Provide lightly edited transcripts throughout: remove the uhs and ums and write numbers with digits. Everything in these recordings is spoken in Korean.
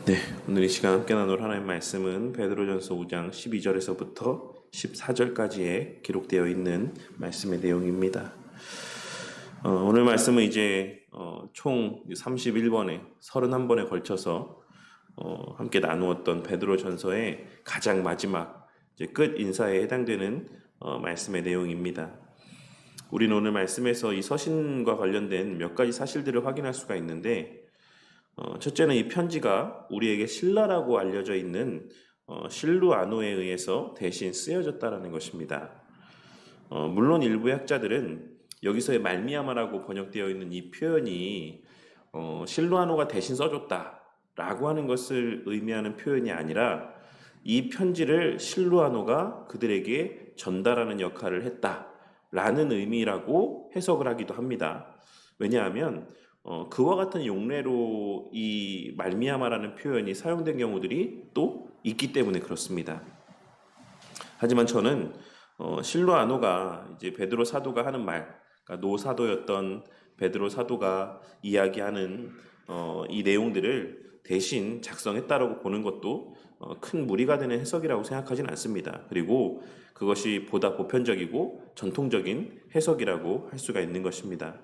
네, 오늘 이 시간 함께 나눌 하나님의 말씀은 베드로전서 5장 12절에서부터 14절까지에 기록되어 있는 말씀의 내용입니다. 오늘 말씀은 이제 총 31번에 31번에 걸쳐서 함께 나누었던 베드로전서의 가장 마지막 이제 끝 인사에 해당되는 말씀의 내용입니다. 우리는 오늘 말씀에서 이 서신과 관련된 몇 가지 사실들을 확인할 수가 있는데, 첫째는 이 편지가 우리에게 신라라고 알려져 있는 실루아노에 의해서 대신 쓰여졌다라는 것입니다. 물론 일부 학자들은 여기서의 말미암아라고 번역되어 있는 이 표현이 실루아노가 대신 써줬다라고 하는 것을 의미하는 표현이 아니라 이 편지를 실루아노가 그들에게 전달하는 역할을 했다라는 의미라고 해석을 하기도 합니다. 왜냐하면 그와 같은 용례로 이 말미암아라는 표현이 사용된 경우들이 또 있기 때문에 그렇습니다. 하지만 저는 실루아노가 이제 베드로 사도가 하는 말, 그러니까 노사도였던 베드로 사도가 이야기하는 이 내용들을 대신 작성했다라고 보는 것도 큰 무리가 되는 해석이라고 생각하지는 않습니다. 그리고 그것이 보다 보편적이고 전통적인 해석이라고 할 수가 있는 것입니다.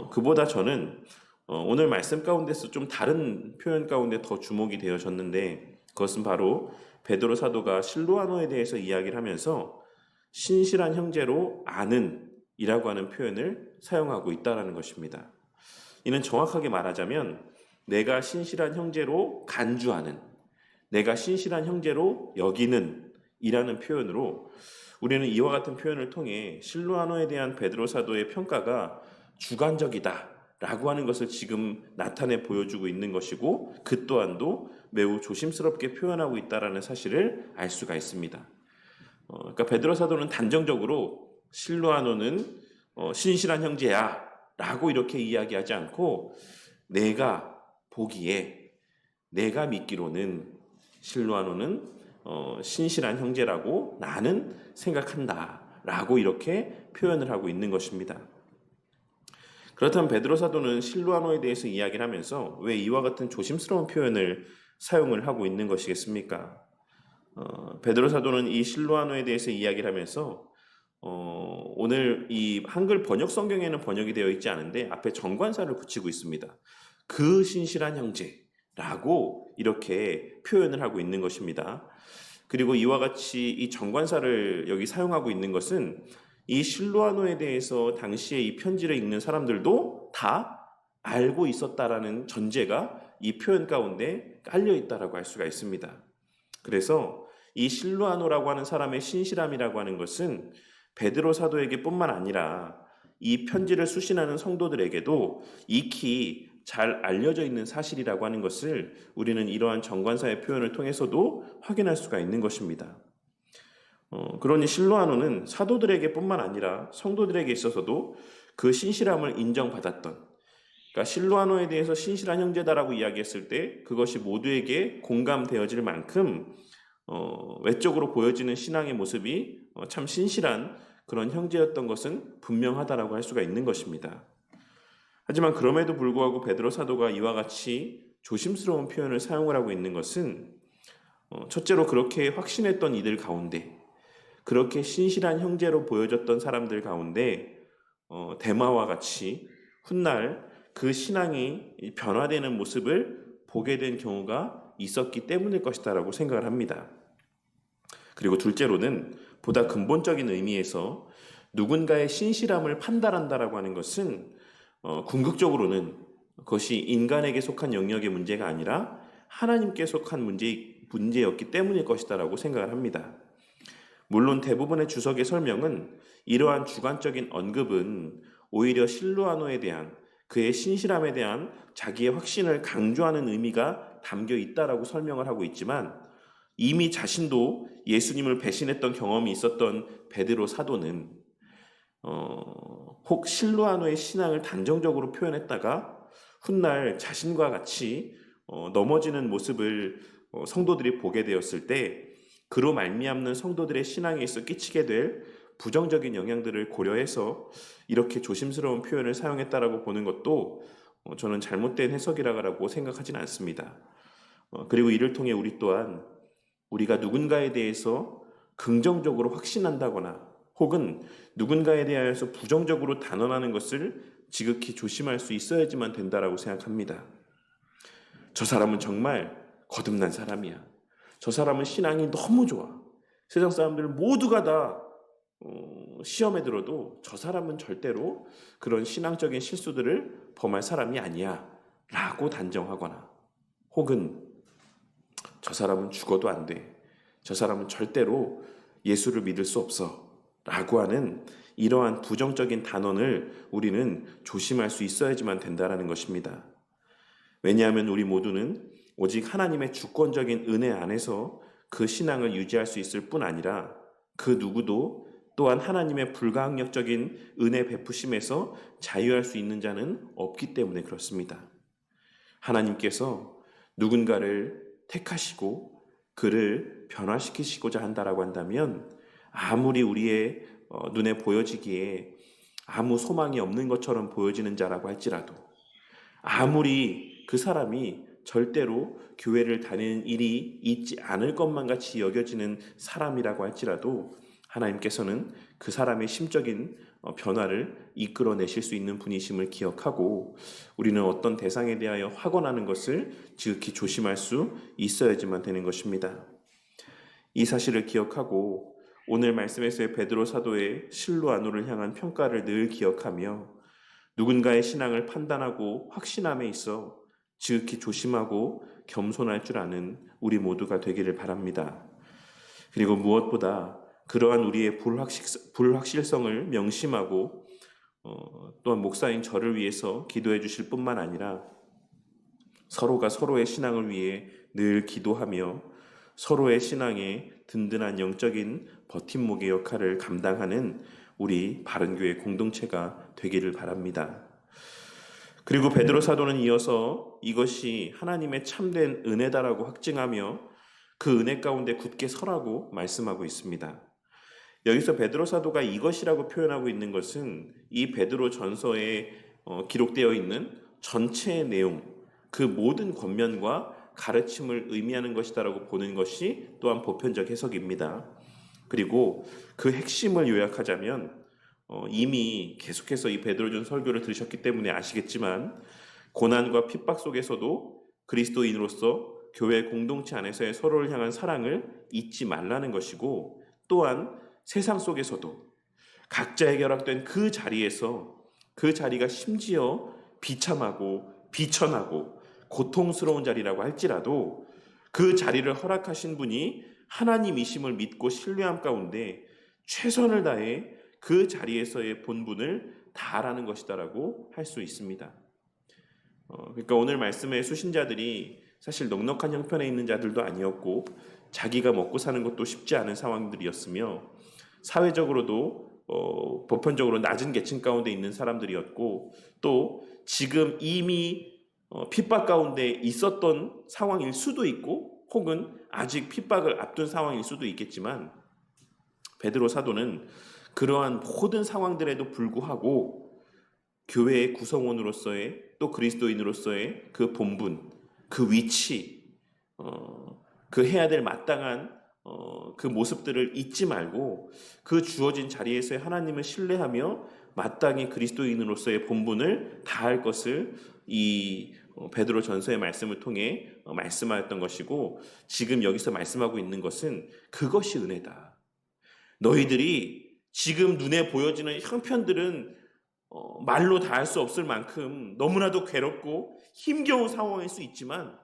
그보다 저는 오늘 말씀 가운데서 좀 다른 표현 가운데 더 주목이 되어졌는데, 그것은 바로 베드로 사도가 실루아노에 대해서 이야기를 하면서 신실한 형제로 아는 이라고 하는 표현을 사용하고 있다는 것입니다. 이는 정확하게 말하자면 내가 신실한 형제로 간주하는, 내가 신실한 형제로 여기는 이라는 표현으로, 우리는 이와 같은 표현을 통해 실루아노에 대한 베드로 사도의 평가가 주관적이다 라고 하는 것을 지금 나타내 보여주고 있는 것이고, 그 또한도 매우 조심스럽게 표현하고 있다는 사실을 알 수가 있습니다. 그러니까 베드로 사도는 단정적으로 실루아노는 신실한 형제야 라고 이렇게 이야기하지 않고, 내가 보기에, 내가 믿기로는 실루아노는 신실한 형제라고 나는 생각한다 라고 이렇게 표현을 하고 있는 것입니다. 그렇다면 베드로 사도는 실루아노에 대해서 이야기를 하면서 왜 이와 같은 조심스러운 표현을 사용을 하고 있는 것이겠습니까? 베드로 사도는 이 실루아노에 대해서 이야기를 하면서 오늘 이 한글 번역 성경에는 번역이 되어 있지 않은데 앞에 정관사를 붙이고 있습니다. 그 신실한 형제라고 이렇게 표현을 하고 있는 것입니다. 그리고 이와 같이 이 정관사를 여기 사용하고 있는 것은 이 실루아노에 대해서 당시에 이 편지를 읽는 사람들도 다 알고 있었다라는 전제가 이 표현 가운데 깔려 있다라고 할 수가 있습니다. 그래서 이 실루아노라고 하는 사람의 신실함이라고 하는 것은 베드로 사도에게 뿐만 아니라 이 편지를 수신하는 성도들에게도 익히 잘 알려져 있는 사실이라고 하는 것을 우리는 이러한 정관사의 표현을 통해서도 확인할 수가 있는 것입니다. 그러니 실루아노는 사도들에게 뿐만 아니라 성도들에게 있어서도 그 신실함을 인정받았던, 그러니까 실루아노에 대해서 신실한 형제다라고 이야기했을 때 그것이 모두에게 공감되어질 만큼 외적으로 보여지는 신앙의 모습이 참 신실한 그런 형제였던 것은 분명하다라고 할 수가 있는 것입니다. 하지만 그럼에도 불구하고 베드로 사도가 이와 같이 조심스러운 표현을 사용을 하고 있는 것은 첫째로 그렇게 확신했던 이들 가운데, 그렇게 신실한 형제로 보여졌던 사람들 가운데 데마와 같이 훗날 그 신앙이 변화되는 모습을 보게 된 경우가 있었기 때문일 것이다라고 생각을 합니다. 그리고 둘째로는 보다 근본적인 의미에서 누군가의 신실함을 판단한다라고 하는 것은 궁극적으로는 그것이 인간에게 속한 영역의 문제가 아니라 하나님께 속한 문제였기 때문일 것이다라고 생각을 합니다. 물론 대부분의 주석의 설명은 이러한 주관적인 언급은 오히려 실루아노에 대한 그의 신실함에 대한 자기의 확신을 강조하는 의미가 담겨 있다라고 설명을 하고 있지만, 이미 자신도 예수님을 배신했던 경험이 있었던 베드로 사도는 혹 실루아노의 신앙을 단정적으로 표현했다가 훗날 자신과 같이 넘어지는 모습을 성도들이 보게 되었을 때 그로 말미암는 성도들의 신앙에 있어 끼치게 될 부정적인 영향들을 고려해서 이렇게 조심스러운 표현을 사용했다라고 보는 것도 저는 잘못된 해석이라고 생각하지는 않습니다. 그리고 이를 통해 우리 또한 우리가 누군가에 대해서 긍정적으로 확신한다거나 혹은 누군가에 대하여서 부정적으로 단언하는 것을 지극히 조심할 수 있어야지만 된다라고 생각합니다. 저 사람은 정말 거듭난 사람이야. 저 사람은 신앙이 너무 좋아. 세상 사람들 모두가 다 시험에 들어도 저 사람은 절대로 그런 신앙적인 실수들을 범할 사람이 아니야 라고 단정하거나 혹은 저 사람은 죽어도 안 돼. 저 사람은 절대로 예수를 믿을 수 없어 라고 하는 이러한 부정적인 단언을 우리는 조심할 수 있어야지만 된다는 것입니다. 왜냐하면 우리 모두는 오직 하나님의 주권적인 은혜 안에서 그 신앙을 유지할 수 있을 뿐 아니라 그 누구도 또한 하나님의 불가항력적인 은혜 베푸심에서 자유할 수 있는 자는 없기 때문에 그렇습니다. 하나님께서 누군가를 택하시고 그를 변화시키시고자 한다라고 한다면 아무리 우리의 눈에 보여지기에 아무 소망이 없는 것처럼 보여지는 자라고 할지라도 아무리 그 사람이 절대로 교회를 다니는 일이 있지 않을 것만 같이 여겨지는 사람이라고 할지라도 하나님께서는 그 사람의 심적인 변화를 이끌어내실 수 있는 분이심을 기억하고 우리는 어떤 대상에 대하여 확언하는 것을 지극히 조심할 수 있어야지만 되는 것입니다. 이 사실을 기억하고 오늘 말씀에서의 베드로 사도의 실로아노를 향한 평가를 늘 기억하며 누군가의 신앙을 판단하고 확신함에 있어 지극히 조심하고 겸손할 줄 아는 우리 모두가 되기를 바랍니다. 그리고 무엇보다 그러한 우리의 불확실성을 명심하고 또한 목사인 저를 위해서 기도해 주실 뿐만 아니라 서로가 서로의 신앙을 위해 늘 기도하며 서로의 신앙에 든든한 영적인 버팀목의 역할을 감당하는 우리 바른교회 공동체가 되기를 바랍니다. 그리고 베드로 사도는 이어서 이것이 하나님의 참된 은혜다라고 확증하며 그 은혜 가운데 굳게 서라고 말씀하고 있습니다. 여기서 베드로 사도가 이것이라고 표현하고 있는 것은 이 베드로 전서에 기록되어 있는 전체의 내용, 그 모든 권면과 가르침을 의미하는 것이다라고 보는 것이 또한 보편적 해석입니다. 그리고 그 핵심을 요약하자면 이미 계속해서 이 베드로전 설교를 들으셨기 때문에 아시겠지만 고난과 핍박 속에서도 그리스도인으로서 교회 공동체 안에서의 서로를 향한 사랑을 잊지 말라는 것이고 또한 세상 속에서도 각자의 결합된 그 자리에서 그 자리가 심지어 비참하고 비천하고 고통스러운 자리라고 할지라도 그 자리를 허락하신 분이 하나님이심을 믿고 신뢰함 가운데 최선을 다해 그 자리에서의 본분을 다하라는 것이다라고 할 수 있습니다. 그러니까 오늘 말씀의 수신자들이 사실 넉넉한 형편에 있는 자들도 아니었고 자기가 먹고 사는 것도 쉽지 않은 상황들이었으며 사회적으로도 보편적으로 낮은 계층 가운데 있는 사람들이었고 또 지금 이미 핍박 가운데 있었던 상황일 수도 있고 혹은 아직 핍박을 앞둔 상황일 수도 있겠지만 베드로 사도는 그러한 모든 상황들에도 불구하고 교회의 구성원으로서의 또 그리스도인으로서의 그 본분, 그 위치, 그 해야 될 마땅한 그 모습들을 잊지 말고 그 주어진 자리에서의 하나님을 신뢰하며 마땅히 그리스도인으로서의 본분을 다할 것을 이 베드로 전서의 말씀을 통해 말씀하였던 것이고 지금 여기서 말씀하고 있는 것은 그것이 은혜다. 너희들이 지금 눈에 보여지는 형편들은 말로 다 할 수 없을 만큼 너무나도 괴롭고 힘겨운 상황일 수 있지만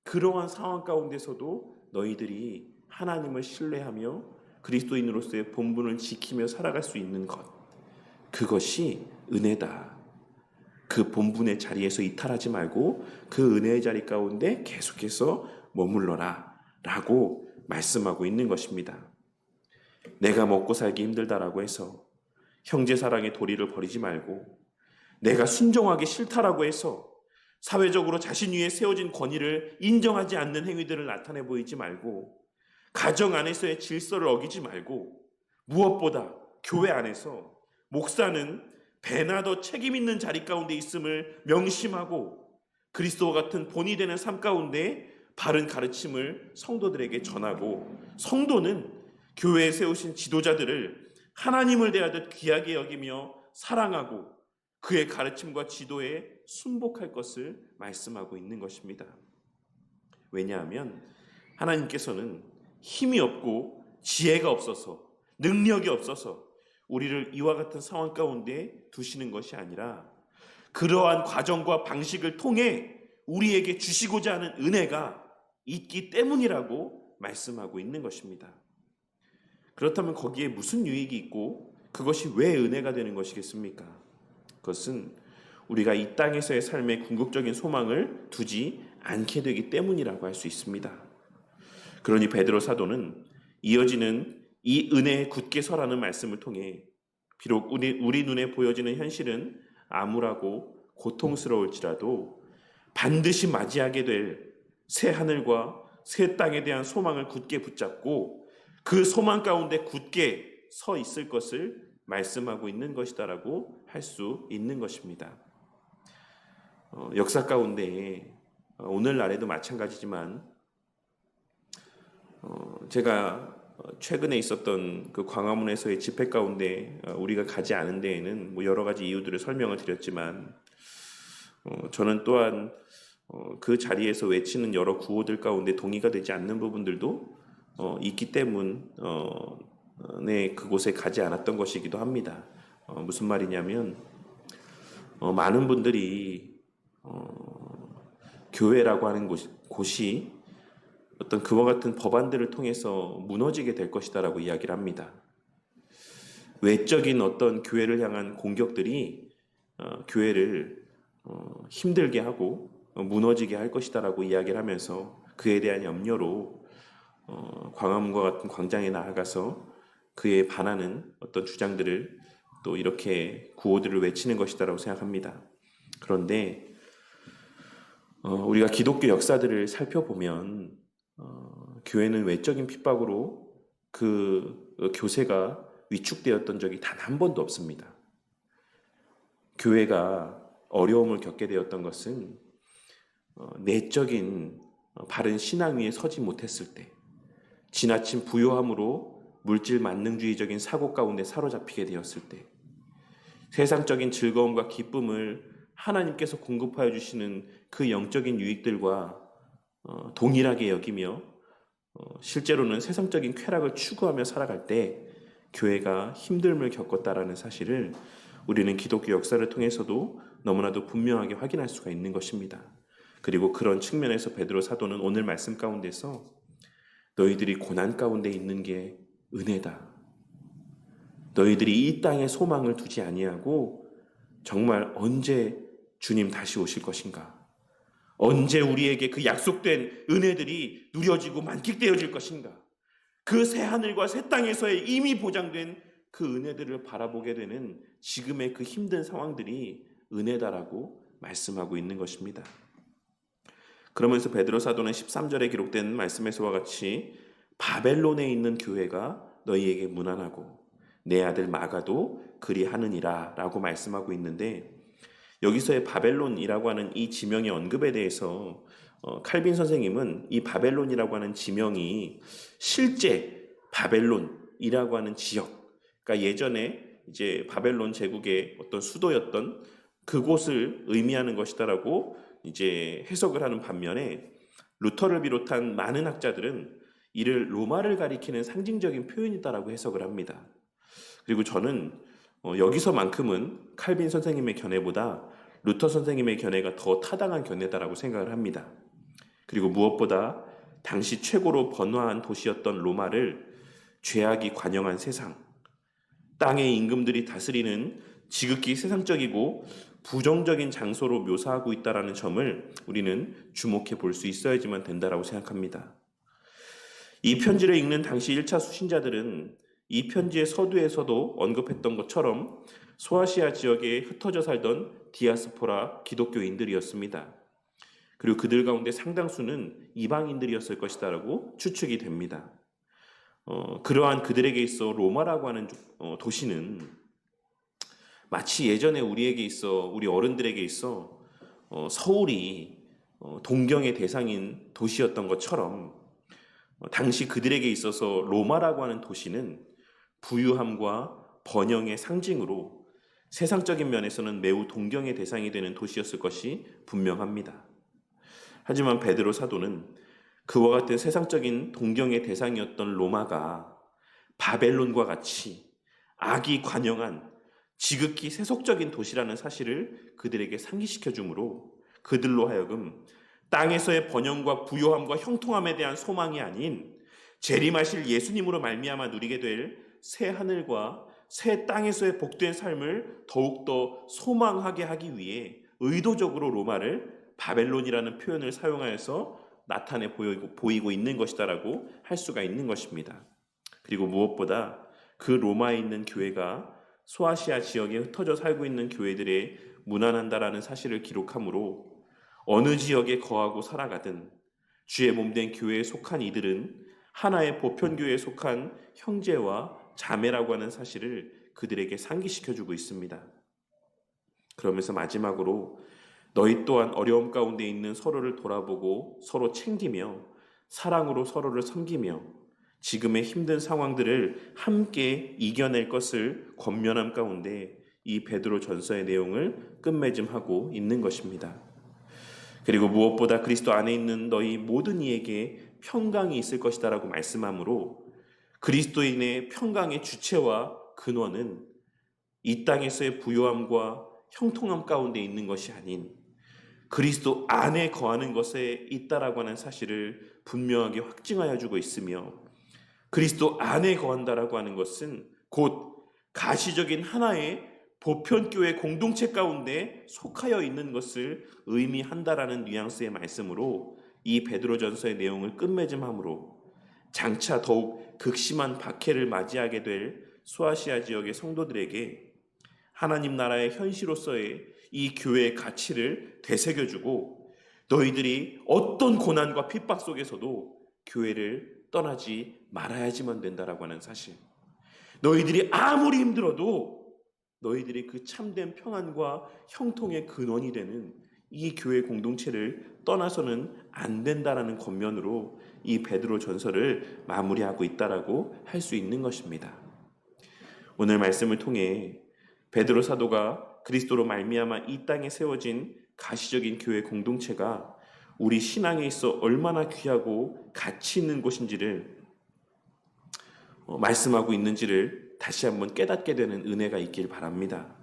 그러한 상황 가운데서도 너희들이 하나님을 신뢰하며 그리스도인으로서의 본분을 지키며 살아갈 수 있는 것, 그것이 은혜다. 그 본분의 자리에서 이탈하지 말고 그 은혜의 자리 가운데 계속해서 머물러라 라고 말씀하고 있는 것입니다. 내가 먹고 살기 힘들다라고 해서 형제 사랑의 도리를 버리지 말고 내가 순종하기 싫다라고 해서 사회적으로 자신 위에 세워진 권위를 인정하지 않는 행위들을 나타내 보이지 말고 가정 안에서의 질서를 어기지 말고 무엇보다 교회 안에서 목사는 배나 더 책임 있는 자리 가운데 있음을 명심하고 그리스도와 같은 본이 되는 삶 가운데 바른 가르침을 성도들에게 전하고, 성도는 교회에 세우신 지도자들을 하나님을 대하듯 귀하게 여기며 사랑하고 그의 가르침과 지도에 순복할 것을 말씀하고 있는 것입니다. 왜냐하면 하나님께서는 힘이 없고 지혜가 없어서, 능력이 없어서 우리를 이와 같은 상황 가운데 두시는 것이 아니라 그러한 과정과 방식을 통해 우리에게 주시고자 하는 은혜가 있기 때문이라고 말씀하고 있는 것입니다. 그렇다면 거기에 무슨 유익이 있고 그것이 왜 은혜가 되는 것이겠습니까? 그것은 우리가 이 땅에서의 삶에 궁극적인 소망을 두지 않게 되기 때문이라고 할 수 있습니다. 그러니 베드로 사도는 이어지는 이 은혜에 굳게 서라는 말씀을 통해 비록 우리 눈에 보여지는 현실은 암울하고 고통스러울지라도 반드시 맞이하게 될 새 하늘과 새 땅에 대한 소망을 굳게 붙잡고 그 소망 가운데 굳게 서 있을 것을 말씀하고 있는 것이다라고 할 수 있는 것입니다. 역사 가운데 오늘날에도 마찬가지지만 제가 최근에 있었던 그 광화문에서의 집회 가운데 우리가 가지 않은 데에는 뭐 여러 가지 이유들을 설명을 드렸지만 저는 또한 그 자리에서 외치는 여러 구호들 가운데 동의가 되지 않는 부분들도 있기 때문에 그곳에 가지 않았던 것이기도 합니다. 무슨 말이냐면 많은 분들이 교회라고 하는 곳이 어떤 그와 같은 법안들을 통해서 무너지게 될 것이다라고 이야기를 합니다. 외적인 어떤 교회를 향한 공격들이 교회를 힘들게 하고 무너지게 할 것이다라고 이야기를 하면서 그에 대한 염려로 광화문과 같은 광장에 나아가서 그에 반하는 어떤 주장들을 또 이렇게 구호들을 외치는 것이다라고 생각합니다. 그런데 우리가 기독교 역사들을 살펴보면 교회는 외적인 핍박으로 그 교세가 위축되었던 적이 단 한 번도 없습니다. 교회가 어려움을 겪게 되었던 것은 내적인 바른 신앙 위에 서지 못했을 때, 지나친 부요함으로 물질 만능주의적인 사고 가운데 사로잡히게 되었을 때, 세상적인 즐거움과 기쁨을 하나님께서 공급하여 주시는 그 영적인 유익들과 동일하게 여기며 실제로는 세상적인 쾌락을 추구하며 살아갈 때 교회가 힘듦을 겪었다라는 사실을 우리는 기독교 역사를 통해서도 너무나도 분명하게 확인할 수가 있는 것입니다. 그리고 그런 측면에서 베드로 사도는 오늘 말씀 가운데서 너희들이 고난 가운데 있는 게 은혜다. 너희들이 이 땅에 소망을 두지 아니하고 정말 언제 주님 다시 오실 것인가? 언제 우리에게 그 약속된 은혜들이 누려지고 만끽되어질 것인가? 그 새 하늘과 새 땅에서의 이미 보장된 그 은혜들을 바라보게 되는 지금의 그 힘든 상황들이 은혜다라고 말씀하고 있는 것입니다. 그러면서 베드로 사도는 13절에 기록된 말씀에서와 같이 바벨론에 있는 교회가 너희에게 무난하고 내 아들 마가도 그리하느니라 라고 말씀하고 있는데, 여기서의 바벨론이라고 하는 이 지명의 언급에 대해서 칼빈 선생님은 이 바벨론이라고 하는 지명이 실제 바벨론이라고 하는 지역, 그러니까 예전에 이제 바벨론 제국의 어떤 수도였던 그곳을 의미하는 것이다라고 이제 해석을 하는 반면에, 루터를 비롯한 많은 학자들은 이를 로마를 가리키는 상징적인 표현이다라고 해석을 합니다. 그리고 저는 여기서만큼은 칼빈 선생님의 견해보다 루터 선생님의 견해가 더 타당한 견해다라고 생각을 합니다. 그리고 무엇보다 당시 최고로 번화한 도시였던 로마를 죄악이 관영한 세상, 땅의 임금들이 다스리는 지극히 세상적이고 부정적인 장소로 묘사하고 있다는 점을 우리는 주목해 볼 수 있어야지만 된다라고 생각합니다. 이 편지를 읽는 당시 1차 수신자들은 이 편지의 서두에서도 언급했던 것처럼 소아시아 지역에 흩어져 살던 디아스포라 기독교인들이었습니다. 그리고 그들 가운데 상당수는 이방인들이었을 것이다라고 추측이 됩니다. 그러한 그들에게 있어 로마라고 하는 도시는 마치 예전에 우리 어른들에게 있어 서울이 동경의 대상인 도시였던 것처럼 당시 그들에게 있어서 로마라고 하는 도시는 부유함과 번영의 상징으로 세상적인 면에서는 매우 동경의 대상이 되는 도시였을 것이 분명합니다. 하지만 베드로 사도는 그와 같은 세상적인 동경의 대상이었던 로마가 바벨론과 같이 악이 관영한 지극히 세속적인 도시라는 사실을 그들에게 상기시켜 주므로 그들로 하여금 땅에서의 번영과 부요함과 형통함에 대한 소망이 아닌 재림하실 예수님으로 말미암아 누리게 될 새 하늘과 새 땅에서의 복된 삶을 더욱더 소망하게 하기 위해 의도적으로 로마를 바벨론이라는 표현을 사용하여서 나타내 보이고 있는 것이다라고 할 수가 있는 것입니다. 그리고 무엇보다 그 로마에 있는 교회가 소아시아 지역에 흩어져 살고 있는 교회들에 무난한다라는 사실을 기록하므로 어느 지역에 거하고 살아가든 주의 몸된 교회에 속한 이들은 하나의 보편교회에 속한 형제와 자매라고 하는 사실을 그들에게 상기시켜주고 있습니다. 그러면서 마지막으로 너희 또한 어려움 가운데 있는 서로를 돌아보고 서로 챙기며 사랑으로 서로를 섬기며 지금의 힘든 상황들을 함께 이겨낼 것을 권면함 가운데 이 베드로 전서의 내용을 끝맺음하고 있는 것입니다. 그리고 무엇보다 그리스도 안에 있는 너희 모든 이에게 평강이 있을 것이다 라고 말씀하므로 그리스도인의 평강의 주체와 근원은 이 땅에서의 부요함과 형통함 가운데 있는 것이 아닌 그리스도 안에 거하는 것에 있다라고 하는 사실을 분명하게 확증하여 주고 있으며 그리스도 안에 거한다라고 하는 것은 곧 가시적인 하나의 보편교회 공동체 가운데 속하여 있는 것을 의미한다라는 뉘앙스의 말씀으로 이 베드로전서의 내용을 끝맺음함으로 장차 더욱 극심한 박해를 맞이하게 될 소아시아 지역의 성도들에게 하나님 나라의 현시로서의 이 교회의 가치를 되새겨주고 너희들이 어떤 고난과 핍박 속에서도 교회를 떠나지 말아야지만 된다라고 하는 사실, 너희들이 아무리 힘들어도 너희들이 그 참된 평안과 형통의 근원이 되는 이 교회 공동체를 떠나서는 안 된다라는 권면으로 이 베드로 전서를 마무리하고 있다라고 할 수 있는 것입니다. 오늘 말씀을 통해 베드로 사도가 그리스도로 말미암아 이 땅에 세워진 가시적인 교회 공동체가 우리 신앙에 있어 얼마나 귀하고 가치 있는 곳인지를 말씀하고 있는지를 다시 한번 깨닫게 되는 은혜가 있길 바랍니다.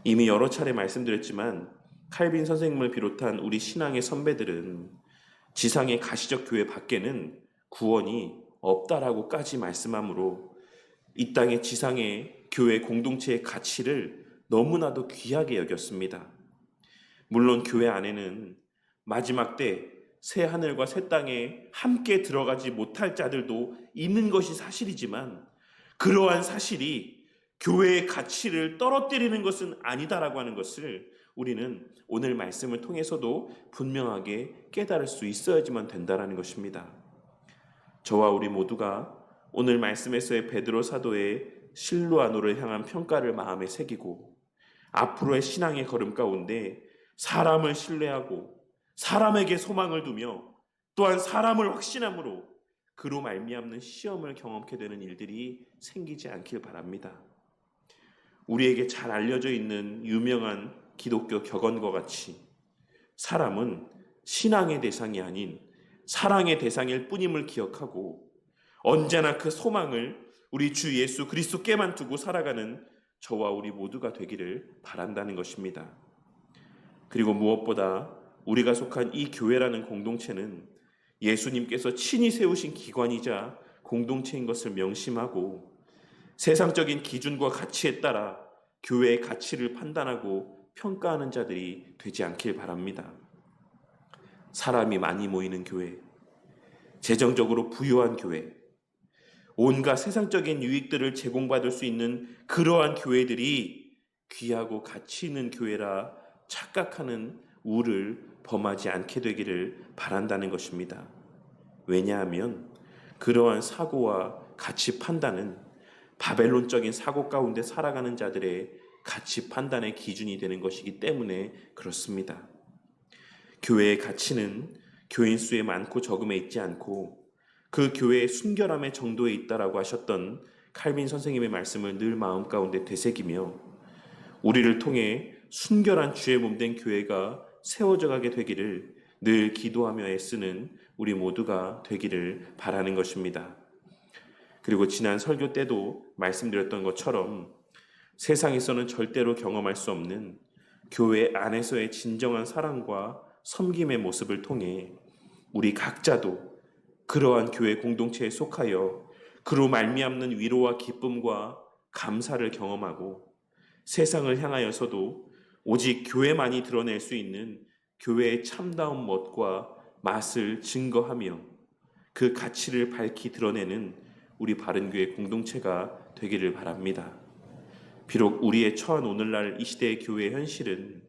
이미 여러 차례 말씀드렸지만 칼빈 선생님을 비롯한 우리 신앙의 선배들은 지상의 가시적 교회 밖에는 구원이 없다라고까지 말씀하므로 이 땅의 지상의 교회 공동체의 가치를 너무나도 귀하게 여겼습니다. 물론 교회 안에는 마지막 때 새 하늘과 새 땅에 함께 들어가지 못할 자들도 있는 것이 사실이지만 그러한 사실이 교회의 가치를 떨어뜨리는 것은 아니다라고 하는 것을 우리는 오늘 말씀을 통해서도 분명하게 깨달을 수 있어야지만 된다라는 것입니다. 저와 우리 모두가 오늘 말씀에서의 베드로 사도의 실로아노를 향한 평가를 마음에 새기고 앞으로의 신앙의 걸음 가운데 사람을 신뢰하고 사람에게 소망을 두며 또한 사람을 확신함으로 그로 말미암는 시험을 경험케 되는 일들이 생기지 않길 바랍니다. 우리에게 잘 알려져 있는 유명한 기독교 격언과 같이 사람은 신앙의 대상이 아닌 사랑의 대상일 뿐임을 기억하고 언제나 그 소망을 우리 주 예수 그리스도께만 두고 살아가는 저와 우리 모두가 되기를 바란다는 것입니다. 그리고 무엇보다 우리가 속한 이 교회라는 공동체는 예수님께서 친히 세우신 기관이자 공동체인 것을 명심하고 세상적인 기준과 가치에 따라 교회의 가치를 판단하고 평가하는 자들이 되지 않길 바랍니다. 사람이 많이 모이는 교회, 재정적으로 부유한 교회, 온갖 세상적인 유익들을 제공받을 수 있는 그러한 교회들이 귀하고 가치 있는 교회라 착각하는 우를 범하지 않게 되기를 바란다는 것입니다. 왜냐하면 그러한 사고와 가치 판단은 바벨론적인 사고 가운데 살아가는 자들의 가치 판단의 기준이 되는 것이기 때문에 그렇습니다. 교회의 가치는 교인 수의 많고 적음에 있지 않고 그 교회의 순결함의 정도에 있다라고 하셨던 칼빈 선생님의 말씀을 늘 마음 가운데 되새기며 우리를 통해 순결한 주의 몸된 교회가 세워져 가게 되기를 늘 기도하며 애쓰는 우리 모두가 되기를 바라는 것입니다. 그리고 지난 설교 때도 말씀드렸던 것처럼 세상에서는 절대로 경험할 수 없는 교회 안에서의 진정한 사랑과 섬김의 모습을 통해 우리 각자도 그러한 교회 공동체에 속하여 그로 말미암는 위로와 기쁨과 감사를 경험하고 세상을 향하여서도 오직 교회만이 드러낼 수 있는 교회의 참다운 멋과 맛을 증거하며 그 가치를 밝히 드러내는 우리 바른교회 공동체가 되기를 바랍니다. 비록 우리의 처한 오늘날 이 시대의 교회의 현실은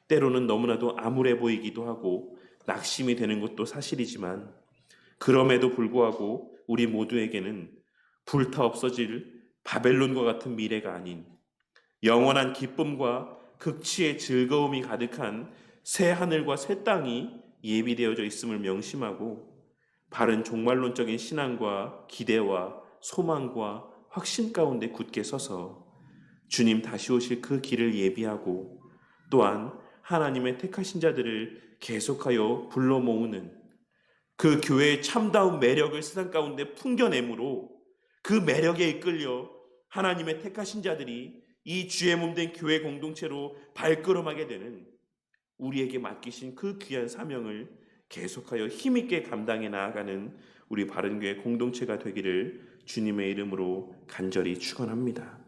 때로는 너무나도 암울해 보이기도 하고 낙심이 되는 것도 사실이지만 그럼에도 불구하고 우리 모두에게는 불타 없어질 바벨론과 같은 미래가 아닌 영원한 기쁨과 극치의 즐거움이 가득한 새 하늘과 새 땅이 예비되어져 있음을 명심하고 바른 종말론적인 신앙과 기대와 소망과 확신 가운데 굳게 서서 주님 다시 오실 그 길을 예비하고 또한 하나님의 택하신 자들을 계속하여 불러 모으는 그 교회의 참다운 매력을 세상 가운데 풍겨내므로 그 매력에 이끌려 하나님의 택하신 자들이 이 주의 몸된 교회 공동체로 발걸음하게 되는 우리에게 맡기신 그 귀한 사명을 계속하여 힘있게 감당해 나아가는 우리 바른교회 공동체가 되기를 주님의 이름으로 간절히 축원합니다.